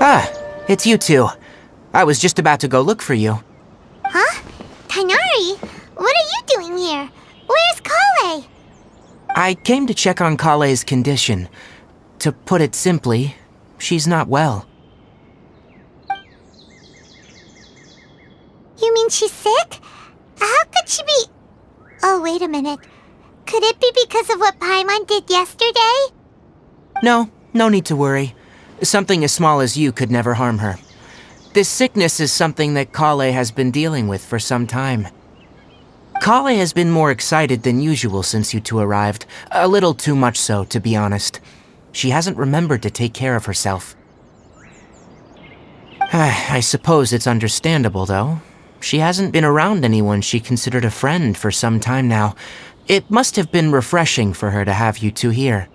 Ah, it's you two. I was just about to go look for you. Huh? Tignari? What are you doing here? Where's Collei? I came to check on Collei's condition. To put it simply, she's not well. You mean she's sick? How could she be... Oh, wait a minute. Could it be because of what Paimon did yesterday? No need to worry. Something as small as you could never harm her. This sickness is something that Collei has been dealing with for some time. Collei has been more excited than usual since you two arrived. A little too much so, to be honest. She hasn't remembered to take care of herself. I suppose it's understandable, though. She hasn't been around anyone she considered a friend for some time now. It must have been refreshing for her to have you two here.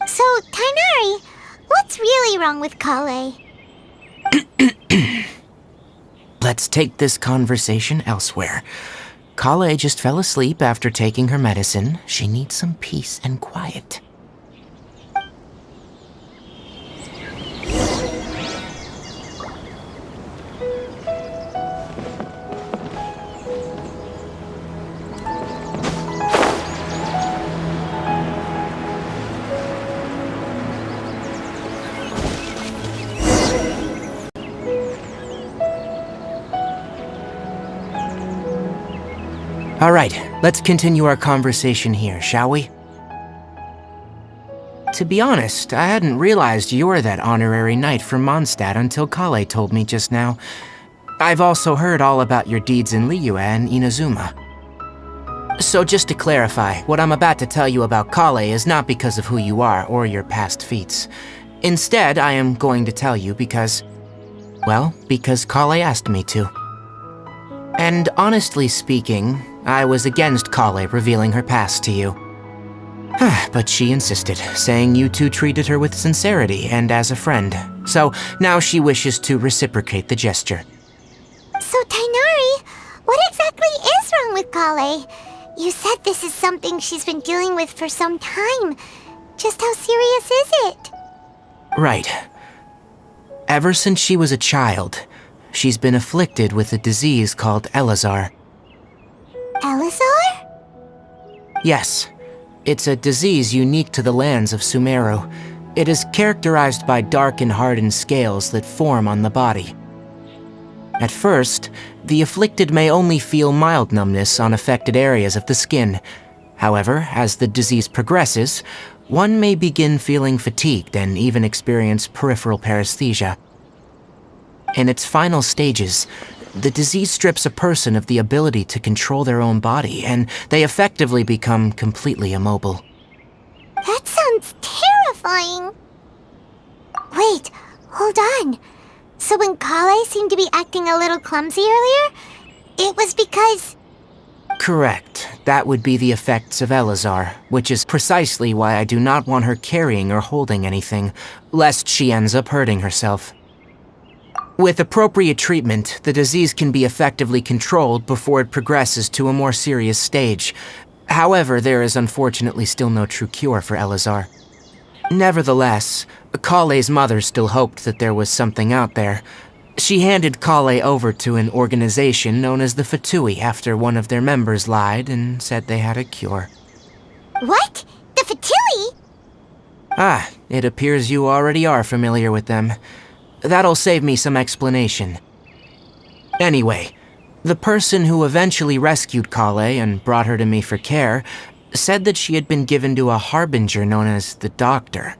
So, Tignari, what's really wrong with Collei? Let's take this conversation elsewhere. Collei just fell asleep after taking her medicine. She needs some peace and quiet. All right, let's continue our conversation here, shall we? To be honest, I hadn't realized you were that honorary knight from Mondstadt until Collei told me just now. I've also heard all about your deeds in Liyue and Inazuma. So just to clarify, what I'm about to tell you about Collei is not because of who you are or your past feats. Instead, I am going to tell you because Collei asked me to. And honestly speaking, I was against Collei revealing her past to you. But she insisted, saying you two treated her with sincerity and as a friend. So now she wishes to reciprocate the gesture. So, Tignari, what exactly is wrong with Collei? You said this is something she's been dealing with for some time. Just how serious is it? Right. Ever since she was a child, she's been afflicted with a disease called Elazar. Elazar? Yes. It's a disease unique to the lands of Sumeru. It is characterized by dark and hardened scales that form on the body. At first, the afflicted may only feel mild numbness on affected areas of the skin. However, as the disease progresses, one may begin feeling fatigued and even experience peripheral paresthesia. In its final stages, the disease strips a person of the ability to control their own body, and they effectively become completely immobile. That sounds terrifying. Wait, hold on. So when Collei seemed to be acting a little clumsy earlier, it was because... Correct. That would be the effects of Elazar, which is precisely why I do not want her carrying or holding anything, lest she ends up hurting herself. With appropriate treatment, the disease can be effectively controlled before it progresses to a more serious stage. However, there is unfortunately still no true cure for Elazar. Nevertheless, Collei's mother still hoped that there was something out there. She handed Collei over to an organization known as the Fatui after one of their members lied and said they had a cure. What? The Fatui? Ah, it appears you already are familiar with them. That'll save me some explanation. Anyway, the person who eventually rescued Collei and brought her to me for care said that she had been given to a harbinger known as the Doctor.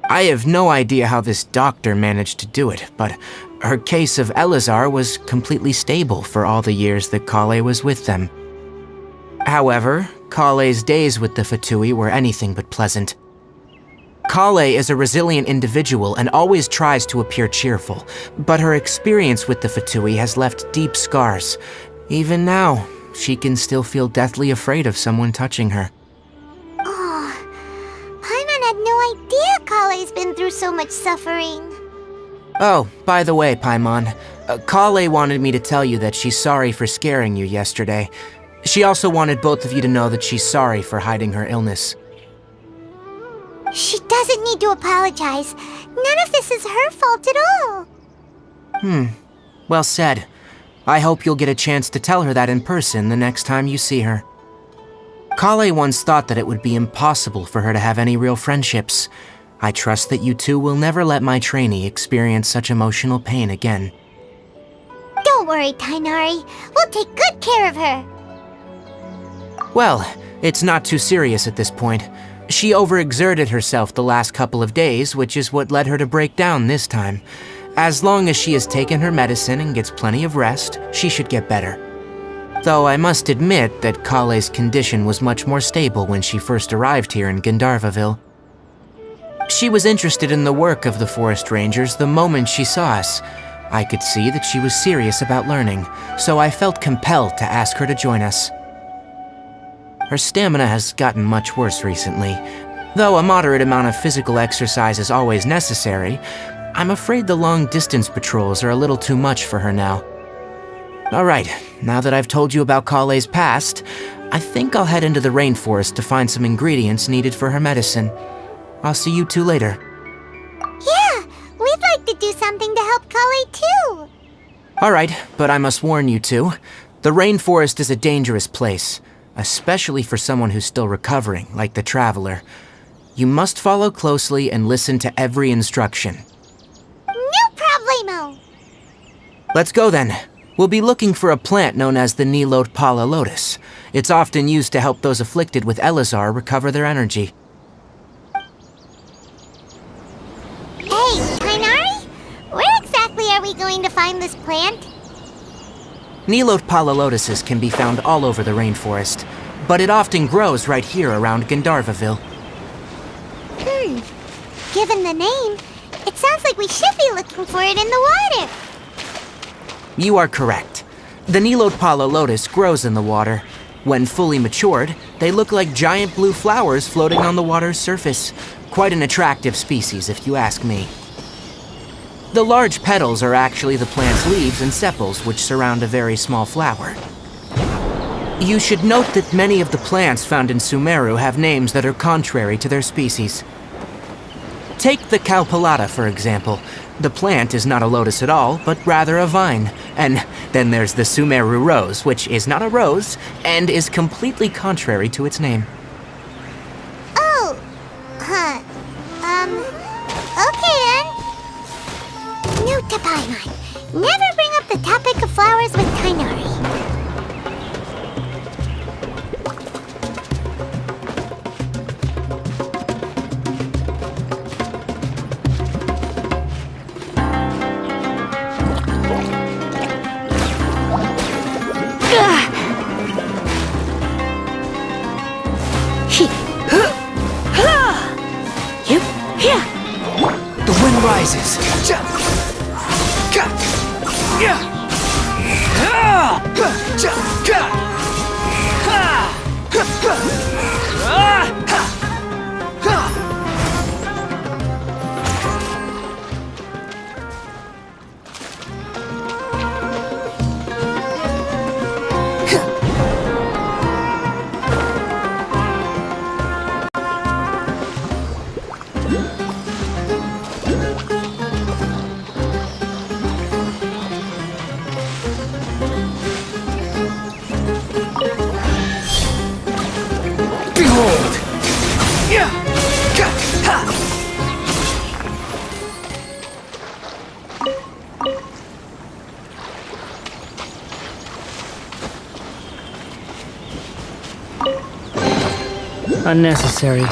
I have no idea how this doctor managed to do it, but her case of Elazar was completely stable for all the years that Collei was with them. However, Collei's days with the Fatui were anything but pleasant. Collei is a resilient individual and always tries to appear cheerful, but her experience with the Fatui has left deep scars. Even now, she can still feel deathly afraid of someone touching her. Oh, Paimon had no idea Collei's been through so much suffering. Oh, by the way, Paimon, Collei wanted me to tell you that she's sorry for scaring you yesterday. She also wanted both of you to know that she's sorry for hiding her illness. She doesn't need to apologize. None of this is her fault at all. Well said. I hope you'll get a chance to tell her that in person the next time you see her. Collei once thought that it would be impossible for her to have any real friendships. I trust that you two will never let my trainee experience such emotional pain again. Don't worry, Tignari. We'll take good care of her. Well, it's not too serious at this point. She overexerted herself the last couple of days, which is what led her to break down this time. As long as she has taken her medicine and gets plenty of rest, she should get better. Though I must admit that Collei's condition was much more stable when she first arrived here in Gandharvaville. She was interested in the work of the forest rangers the moment she saw us. I could see that she was serious about learning, so I felt compelled to ask her to join us. Her stamina has gotten much worse recently. Though a moderate amount of physical exercise is always necessary, I'm afraid the long-distance patrols are a little too much for her now. Alright, now that I've told you about Collei's past, I think I'll head into the rainforest to find some ingredients needed for her medicine. I'll see you two later. Yeah, we'd like to do something to help Collei too. Alright, but I must warn you two. The rainforest is a dangerous place, especially for someone who's still recovering, like the Traveler. You must follow closely and listen to every instruction. No problemo. Let's go then. We'll be looking for a plant known as the Nilotpala lotus. It's often used to help those afflicted with Elazar recover their energy. Hey, Tignari? Where exactly are we going to find this plant? Nilotpala lotuses can be found all over the rainforest, but it often grows right here around Gandharvaville. Given the name, it sounds like we should be looking for it in the water. You are correct. The Nilotpala lotus grows in the water. When fully matured, they look like giant blue flowers floating on the water's surface. Quite an attractive species, if you ask me. The large petals are actually the plant's leaves and sepals, which surround a very small flower. You should note that many of the plants found in Sumeru have names that are contrary to their species. Take the Calpulata, for example. The plant is not a lotus at all, but rather a vine. And then there's the Sumeru rose, which is not a rose, and is completely contrary to its name. Oh, okay then. Note to Paimon, never bring up the topic of flowers with Tignari. The wind rises. Behold! Unnecessary.